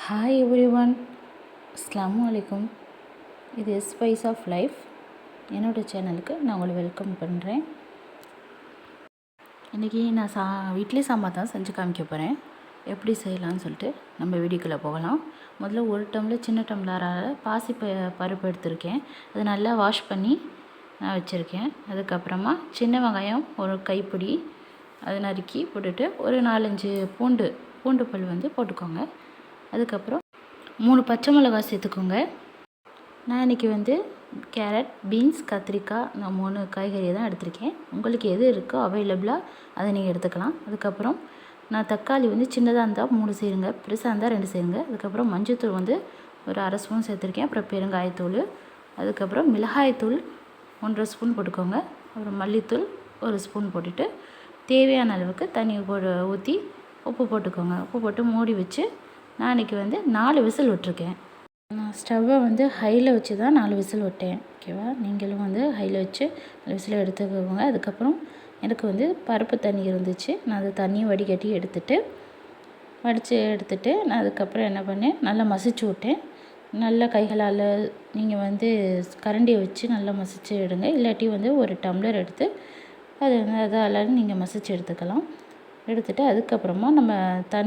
Hi everyone, அஸ்ஸலாமு அலைக்கும். இது ஸ்பைஸ் ஆஃப் லைஃப் என்னோடய சேனலுக்கு நான் உங்களை வெல்கம் பண்ணுறேன். இன்றைக்கி நான் இட்லி சாம்பார் தான் செஞ்சு காமிக்க போகிறேன். எப்படி செய்யலாம்னு சொல்லிட்டு நம்ம வீடியோக்குள்ளே போகலாம். முதல்ல ஒரு டம்ளர் சின்ன டம்ளரால் பருப்பு எடுத்திருக்கேன். அது நல்லா வாஷ் பண்ணி நான் வச்சுருக்கேன். அதுக்கப்புறமா சின்ன வெங்காயம் ஒரு கைப்பிடி அதை நறுக்கி போட்டுட்டு ஒரு 4-5 பூண்டு பல் போட்டுக்கோங்க. அதுக்கப்புறம் 3 பச்சை மிளகாய் சேர்த்துக்கோங்க. நான் இன்றைக்கி கேரட், பீன்ஸ், கத்திரிக்காய் நான் 3 காய்கறி தான் எடுத்திருக்கேன். உங்களுக்கு எது இருக்கோ அவைலபிளாக அதை நீங்கள் எடுத்துக்கலாம். அதுக்கப்புறம் நான் தக்காளி சின்னதாக இருந்தால் 3 சேருங்க, பெருசாக இருந்தால் 2 சேருங்க. அதுக்கப்புறம் மஞ்சள்தூள் ஒரு 1/2 ஸ்பூன் சேர்த்துருக்கேன். அப்புறம் பெருங்காயத்தூள், அதுக்கப்புறம் மிளகாய்த்தூள் 1.5 ஸ்பூன் போட்டுக்கோங்க. அப்புறம் மல்லித்தூள் 1 ஸ்பூன் போட்டுட்டு தேவையான அளவுக்கு தண்ணி ஊற்றி உப்பு போட்டுக்கோங்க. உப்பு போட்டு மூடி வச்சு நான் இன்றைக்கி 4 விசில் விட்டுருக்கேன். நான் ஸ்டவ்வை ஹையில் வச்சு தான் 4 விசில் விட்டேன். ஓகேவா? நீங்களும் ஹையில் வச்சு 4 விசில் எடுத்துக்கோங்க. அதுக்கப்புறம் எனக்கு பருப்பு தண்ணி இருந்துச்சு. நான் அந்த தண்ணியை வடிகட்டி எடுத்துட்டு நான் அதுக்கப்புறம் என்ன பண்ணேன், நல்லா மசிச்சு விட்டேன். நல்லா கைகளால் நீங்கள் கரண்டியை வச்சு நல்லா மசிச்சு எடுங்க. இல்லாட்டி ஒரு டம்ளர் எடுத்து அதால் நீங்கள் மசிச்சு எடுத்துக்கலாம். எடுத்துகிட்டு அதுக்கப்புறமா நம்ம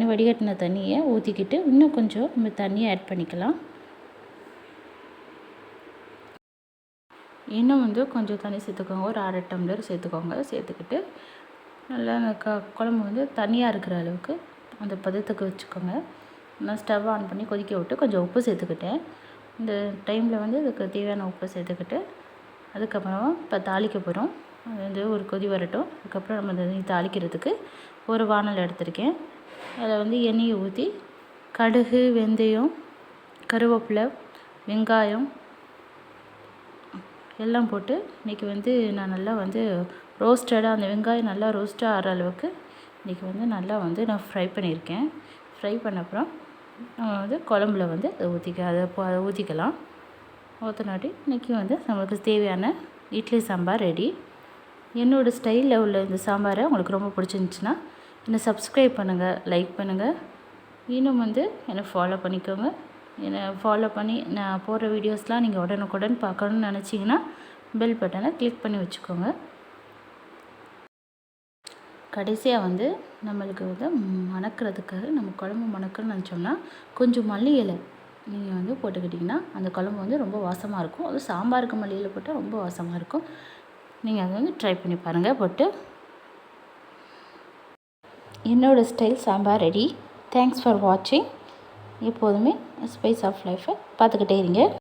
வடிகட்டின தண்ணியை ஊற்றிக்கிட்டு இன்னும் கொஞ்சம் நம்ம தண்ணியை ஆட் பண்ணிக்கலாம். இன்னும் கொஞ்சம் தண்ணி சேர்த்துக்கோங்க. ஒரு 1/2 டம்ளர் சேர்த்துக்கோங்க. சேர்த்துக்கிட்டு நல்லா அந்த குழம்பு தண்ணியாக இருக்கிற அளவுக்கு அந்த பதத்துக்கு வச்சுக்கோங்க. நான் ஸ்டவ் ஆன் பண்ணி கொதிக்க விட்டு கொஞ்சம் உப்பு சேர்த்துக்கிட்டேன். இந்த டைமில் இதுக்கு தேவையான உப்பு சேர்த்துக்கிட்டு அதுக்கப்புறமா இப்போ தாளிக்க போகிறோம். அது ஒரு கொதி வரட்டும். அதுக்கப்புறம் நம்ம தாளிக்கிறதுக்கு ஒரு வானல் எடுத்திருக்கேன். அதில் எண்ணெயை ஊற்றி கடுகு, வெந்தயம், கருவேப்பிலை, வெங்காயம் எல்லாம் போட்டு இன்றைக்கி நான் நல்லா ரோஸ்டடாக அந்த வெங்காயம் நல்லா ரோஸ்ட்டாக ஆகிற அளவுக்கு இன்றைக்கி நல்லா நான் ஃப்ரை பண்ணியிருக்கேன். ஃப்ரை பண்ண அப்புறம் நம்ம குழம்புல அதை ஊற்றிக்கலாம். ஊற்றினாட்டி இன்றைக்கி நம்மளுக்கு தேவையான இட்லி சாம்பார் ரெடி. என்னோடய ஸ்டைலில் உள்ள இந்த சாம்பாரை உங்களுக்கு ரொம்ப பிடிச்சிருந்துச்சின்னா என்னை சப்ஸ்கிரைப் பண்ணுங்கள், லைக் பண்ணுங்கள். இன்னும் என்னை ஃபாலோ பண்ணிக்கோங்க. என்னை ஃபாலோ பண்ணி நான் போடுற வீடியோஸ்லாம் நீங்கள் உடனுக்குடன் பார்க்கணுன்னு நினச்சிங்கன்னா பெல் பட்டனை கிளிக் பண்ணி வச்சுக்கோங்க. கடைசியாக நம்மளுக்கு மணக்கிறதுக்காக நம்ம குழம்பு மணக்கணும்னு நினச்சோம்னா கொஞ்சம் மல்லி இலை நீங்கள் போட்டுக்கிட்டிங்கன்னா அந்த குழம்பு ரொம்ப வாசமாக இருக்கும். அதுவும் சாம்பாருக்கு மல்லி இலை போட்டால் ரொம்ப வாசமாக இருக்கும். நீங்கள் அதை ட்ரை பண்ணி பாருங்கள். போட்டு என்னோடய style sambar ready. Thanks for வாட்சிங். எப்போதுமே ஸ்பைஸ் ஆஃப் லைஃப்பை பார்த்துக்கிட்டே இருங்க.